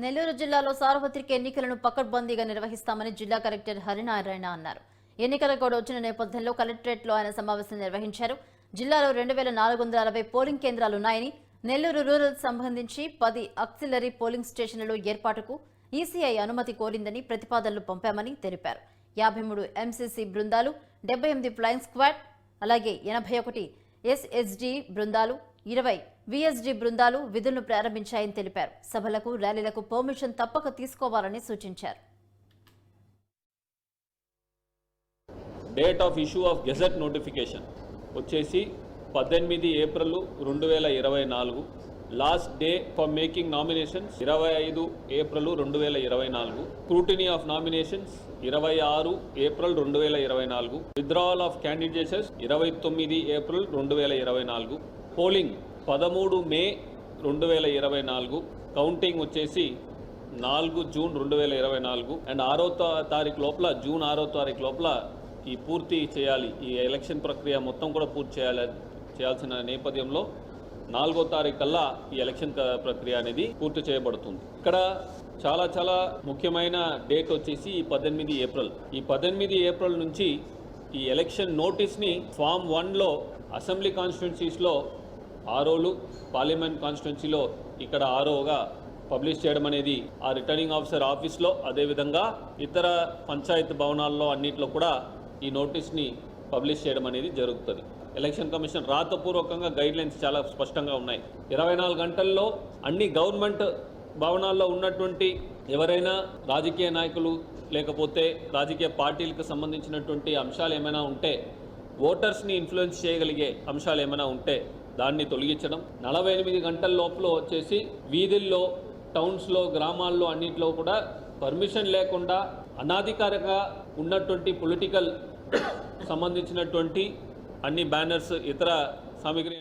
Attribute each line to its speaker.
Speaker 1: నెల్లూరు జిల్లాలో సార్వత్రిక ఎన్నికలను పకడ్బందీగా నిర్వహిస్తామని జిల్లా కలెక్టర్ హరినారాయణ అన్నారు. ఎన్నికల కోడ్ వచ్చిన నేపథ్యంలో కలెక్టరేట్లో ఆయన సమావేశం నిర్వహించారు. జిల్లాలో 2460 పోలింగ్ కేంద్రాలున్నాయని, నెల్లూరు రూరల్ సంబంధించి 10 ఆక్సిలరీ పోలింగ్ స్టేషన్లలో ఏర్పాటుకు ఈసీఐ అనుమతి కోరిందని ప్రతిపాదనలు పంపామని తెలిపారు. 53 ఎంసీసీ బృందాలు, 78 ఫ్లయింగ్ స్క్వాడ్, అలాగే 81 ఎస్ఎస్జీ బృందాలు, 20 విఎస్జీ బృందాలు విధులను ప్రారంభించాయని తెలిపారు. సభలకు, ర్యాలీలకు పర్మిషన్ తప్పక తీసుకోవాలని సూచించారు.
Speaker 2: Date of issue of gazette notification వచ్చేసి 18 April 2024. Last day for making nominations 25 April 2024. Scrutiny of nominations 26 April 2024. Withdrawal of candidates 29 April 2024. Polling 13 May 2024. Counting వచ్చేసి 4 జూన్ 2024. అండ్ 6వ తారీఖు లోపల, జూన్ 6వ తారీఖు లోపల ఈ పూర్తి చేయాలి. ఈ ఎలక్షన్ ప్రక్రియ మొత్తం కూడా పూర్తి చేయాల్సిన నేపథ్యంలో 4వ తారీఖు కల్లా ఈ ఎలక్షన్ ప్రక్రియ అనేది పూర్తి చేయబడుతుంది. ఇక్కడ చాలా ముఖ్యమైన డేట్ వచ్చేసి ఈ 18 ఏప్రిల్. ఈ 18 ఏప్రిల్ నుంచి ఈ ఎలక్షన్ నోటీస్ని ఫామ్ 1లో అసెంబ్లీ కాన్స్టిట్యున్సీస్లో ఆర్ఓలు, పార్లమెంట్ కాన్స్టిట్యున్సీలో ఇక్కడ ఆర్ఓగా పబ్లిష్ చేయడం అనేది ఆ రిటర్నింగ్ ఆఫీసర్ ఆఫీస్లో, అదేవిధంగా ఇతర పంచాయతీ భవనాల్లో అన్నింటిలో కూడా ఈ నోటీస్ని పబ్లిష్ చేయడం అనేది జరుగుతుంది. ఎలక్షన్ కమిషన్ రాతపూర్వకంగా గైడ్లైన్స్ చాలా స్పష్టంగా ఉన్నాయి. 24 గంటల్లో అన్ని గవర్నమెంట్ భవనాల్లో ఉన్నటువంటి ఎవరైనా రాజకీయ నాయకులు లేకపోతే రాజకీయ పార్టీలకు సంబంధించినటువంటి అంశాలు ఏమైనా ఉంటే, ఓటర్స్ని ఇన్ఫ్లుయెన్స్ చేయగలిగే అంశాలు ఏమైనా ఉంటే దాన్ని తొలగించడం. 48 గంటల లోపల వచ్చేసి వీధుల్లో, టౌన్స్లో, గ్రామాల్లో అన్నింటిలో కూడా పర్మిషన్ లేకుండా అనాధికారికంగా ఉన్నటువంటి పొలిటికల్ సంబంధించినటువంటి అన్ని బ్యానర్స్, ఇతర సామగ్రి